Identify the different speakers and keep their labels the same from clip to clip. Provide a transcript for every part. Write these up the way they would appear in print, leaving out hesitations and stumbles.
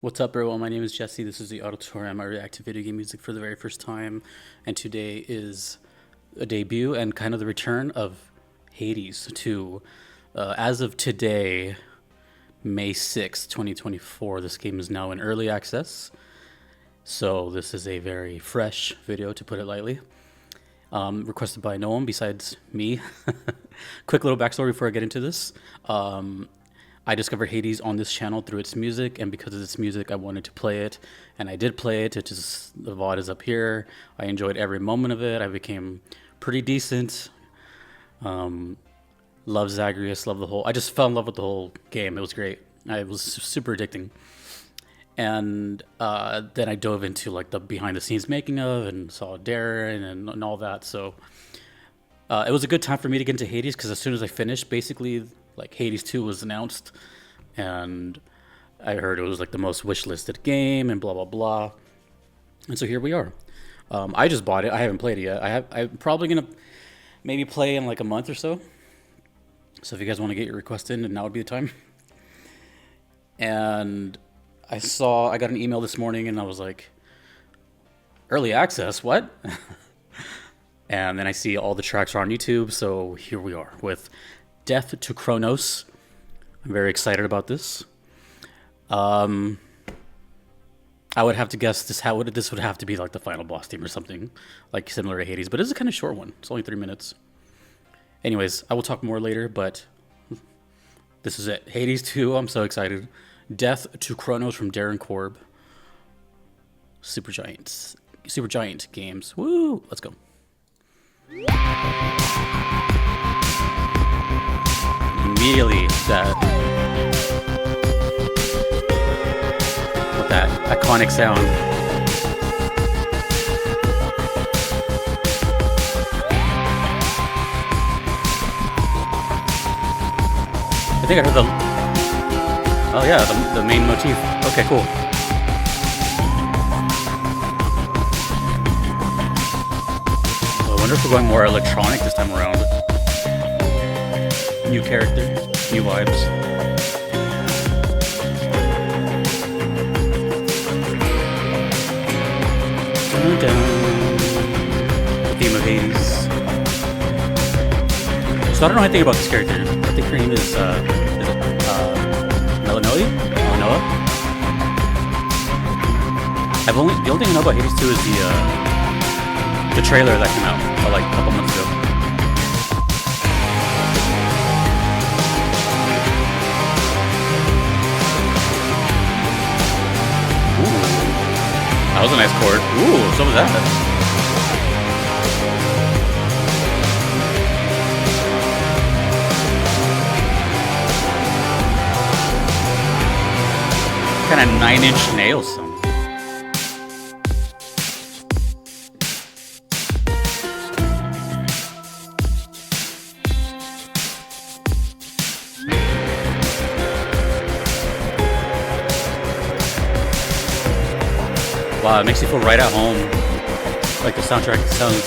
Speaker 1: What's up, everyone? My name is Jesse. This is the Auditorium. I react to video game music for the very first time, and today is a debut and kind of the return of Hades to, as of today, May 6th, 2024. This game is now in early access, so this is a very fresh video, to put it lightly. Requested by no one besides me. Quick little backstory before I get into this. I discovered Hades on this channel through its music, and because of its music, I wanted to play it, and I did play it. The VOD is up here. I enjoyed every moment of it. I became pretty decent. Love Zagreus, love the whole. I just fell in love with the whole game. It was great. It was super addicting. And then I dove into like the behind the scenes making of and saw Darren and all that. So it was a good time for me to get into Hades because as soon as I finished, basically like Hades 2 was announced, and I heard it was like the most wishlisted game and blah blah blah. And so here we are. I just bought it. I haven't played it yet. I'm probably gonna maybe play in like a month or so. So if you guys want to get your request in, then now would be the time. And I got an email this morning, and I was like, early access, what? And then I see all the tracks are on YouTube, so here we are with Death to Chronos. I'm very excited about this. I would have to guess this would have to be like the final boss theme or something, like similar to Hades, but it's a kind of short one. It's only 3 minutes. Anyways, I will talk more later, but this is it. Hades 2, I'm so excited. Death to Chronos from Darren Korb. Super Giant Games. Woo! Let's go. Immediately that iconic sound. I think I heard oh yeah, the main motif. Okay, cool. I wonder if we're going more electronic this time around. New character, new vibes. The theme of Hades. So I don't know anything about this character. I think her name is Melanoa? The only thing I know about Hades 2 is the trailer that came out like a couple months ago. That was a nice chord. Ooh, so was that. Kind of 9 Inch Nails song. Wow, it makes you feel right at home. Like the soundtrack sounds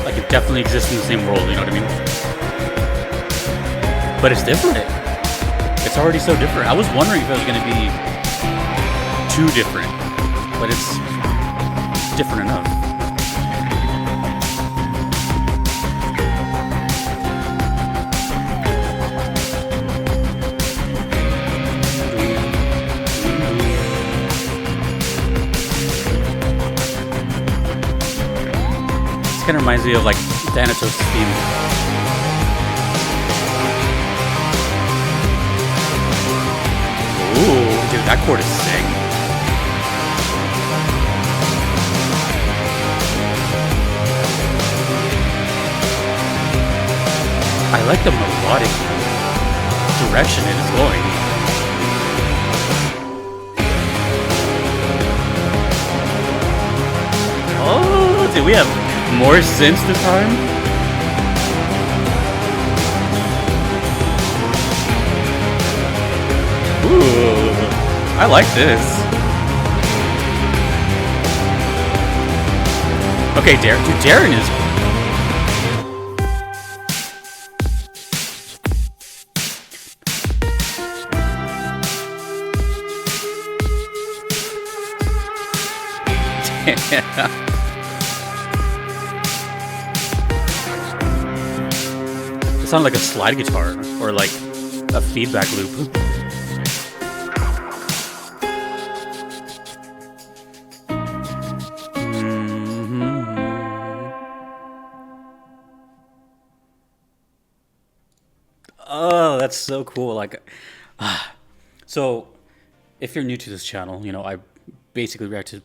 Speaker 1: like it definitely exists in the same world, you know what I mean? But it's different. It's already so different. I was wondering if it was going to be too different, but it's different enough. Kind of reminds me of like Thanatos' theme. Ooh, dude, that chord is sick. I like the melodic direction it is going. Oh, dude, we have more synths this time? Ooh, I like this. Okay, Darren is... It sounded like a slide guitar or like a feedback loop. Oh, that's so cool. Like, so if you're new to this channel, you know, I basically react to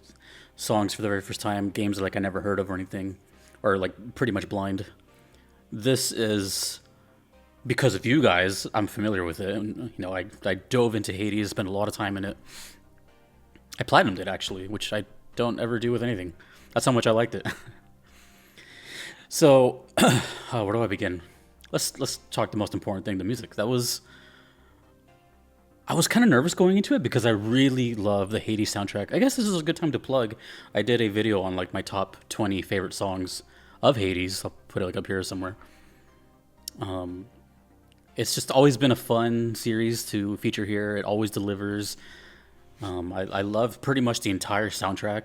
Speaker 1: songs for the very first time, games like I never heard of or anything, or like pretty much blind. This is because of you guys. I'm familiar with it. And, you know, I dove into Hades, spent a lot of time in it. I platinumed it actually, which I don't ever do with anything. That's how much I liked it. So, where do I begin? Let's talk the most important thing, the music. I was kind of nervous going into it because I really love the Hades soundtrack. I guess this is a good time to plug. I did a video on like my top 20 favorite songs of Hades. I'll put it like up here somewhere. It's just always been a fun series to feature here. It always delivers. I love pretty much the entire soundtrack.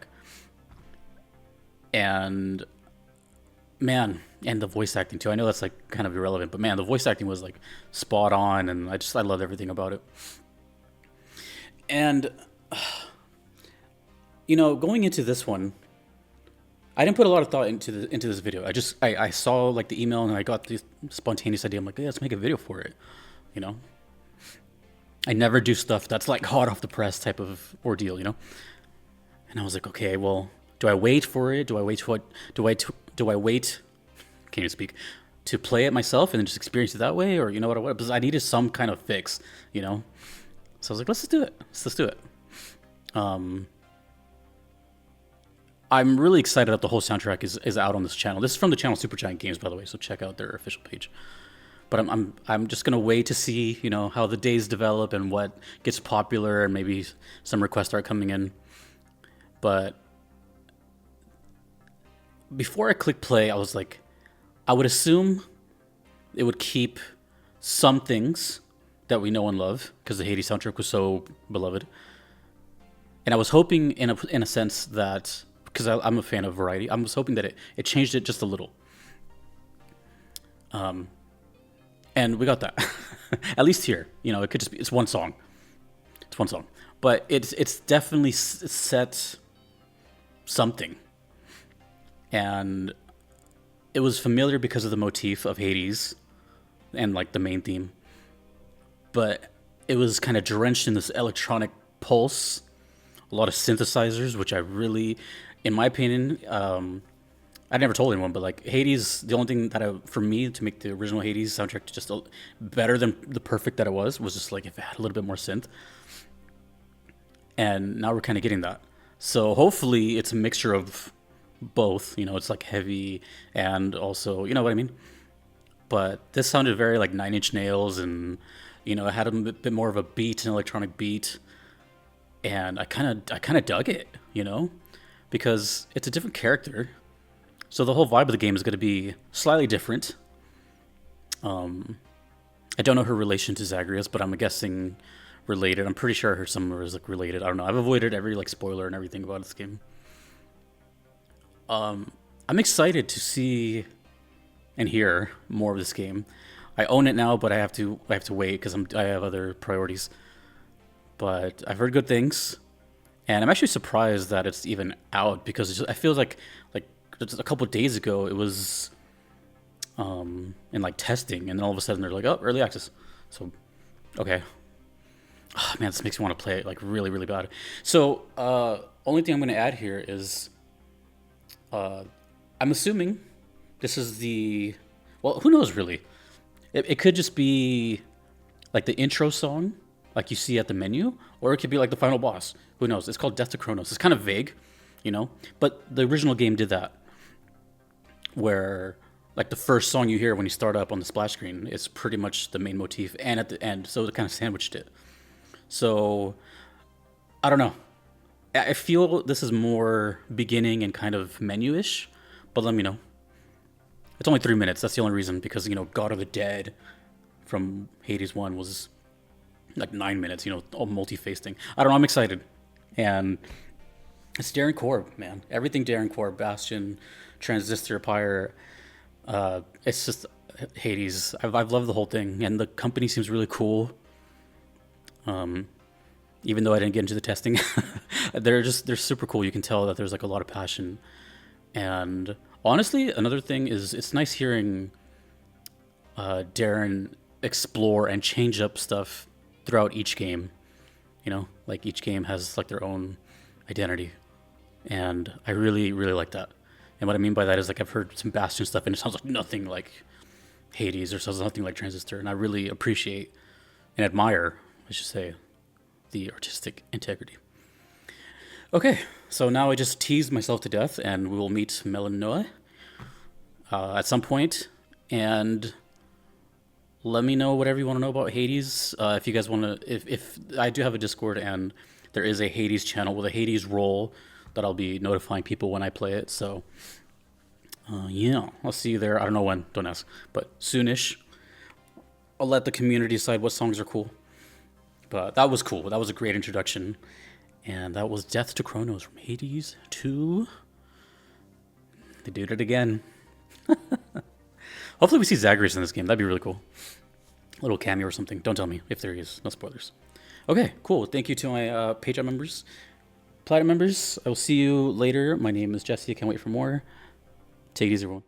Speaker 1: And man, and the voice acting too. I know that's like kind of irrelevant, but man, the voice acting was like spot on, and I loved everything about it. And you know, going into this one, I didn't put a lot of thought into this video. I saw like the email and I got the spontaneous idea. I'm like, yeah, let's make a video for it. You know, I never do stuff that's like hot off the press type of ordeal, you know. And I was like, okay, well, do I wait for it? Do I wait? Do I wait? Can't even speak. To play it myself and then just experience it that way, or you know what? Because I needed some kind of fix, you know. So I was like, let's just do it. Let's do it. I'm really excited that the whole soundtrack is out on this channel. This is from the channel Supergiant Games, by the way, so check out their official page. But I'm just gonna wait to see, you know, how the days develop and what gets popular, and maybe some requests start coming in. But before I click play, I was like, I would assume it would keep some things that we know and love because the Hades soundtrack was so beloved. And I was hoping in a sense that, because I'm a fan of variety, I was hoping that it changed it just a little. And we got that. At least here, you know, it could just be, it's one song. It's one song. But it's definitely set something. And it was familiar because of the motif of Hades and like the main theme. But it was kind of drenched in this electronic pulse, a lot of synthesizers, which I really, in my opinion, I never told anyone, but like Hades, the only thing that for me to make the original Hades soundtrack just better than the perfect that it was just like if it had a little bit more synth. And now we're kind of getting that. So hopefully it's a mixture of both, you know, it's like heavy and also, you know what I mean? But this sounded very like Nine Inch Nails, and, you know, it had a bit more of a beat, an electronic beat. And I kind of dug it, you know, because it's a different character. So the whole vibe of the game is going to be slightly different. I don't know her relation to Zagreus, but I'm guessing related. I'm pretty sure I heard somewhere is like related. I don't know. I've avoided every like spoiler and everything about this game. I'm excited to see and hear more of this game. I own it now, but I have to wait because I have other priorities. But I've heard good things, and I'm actually surprised that it's even out because I feel like just a couple of days ago it was in like testing, and then all of a sudden they're like, oh, early access. So okay. Oh, man, this makes me want to play it like really, really bad. So only thing I'm going to add here is I'm assuming this is well, who knows really? It could just be like the intro song like you see at the menu, or it could be like the final boss. Who knows? It's called Death to Chronos. It's kind of vague, you know, but the original game did that, where like the first song you hear when you start up on the splash screen is pretty much the main motif, and at the end, so it kind of sandwiched it. So I don't know. I feel this is more beginning and kind of menu-ish, but let me know. It's only 3 minutes. That's the only reason, because, you know, God of the Dead from Hades 1 was like 9 minutes, you know, all multi-faced thing. I don't know. I'm excited. And It's Darren Korb, man. Everything Darren Korb, Bastion, Transistor, Pyre. It's just Hades. I've loved the whole thing, and the company seems really cool. Even though I didn't get into the testing, they're super cool. You can tell that there's like a lot of passion. And honestly, another thing is it's nice hearing Darren explore and change up stuff throughout each game. You know, like each game has like their own identity, and I really really like that. And what I mean by that is like I've heard some Bastion stuff, and it sounds like nothing like Hades or sounds nothing like Transistor, and I really appreciate and admire, I should say, the artistic integrity. Okay, so now I just teased myself to death, and we will meet Melanoa at some point, and let me know whatever you want to know about Hades. If you guys want to, if I do have a Discord, and there is a Hades channel with a Hades role that I'll be notifying people when I play it. So, yeah, I'll see you there. I don't know when, don't ask, but soonish. I'll let the community decide what songs are cool. But that was cool. That was a great introduction. And that was Death to Chronos from Hades to... They did it again. Hopefully we see Zagreus in this game. That'd be really cool. A little cameo or something. Don't tell me if there is. No spoilers. Okay, cool. Thank you to my Patreon members. Platinum members, I will see you later. My name is Jesse. I can't wait for more. Take it easy, everyone.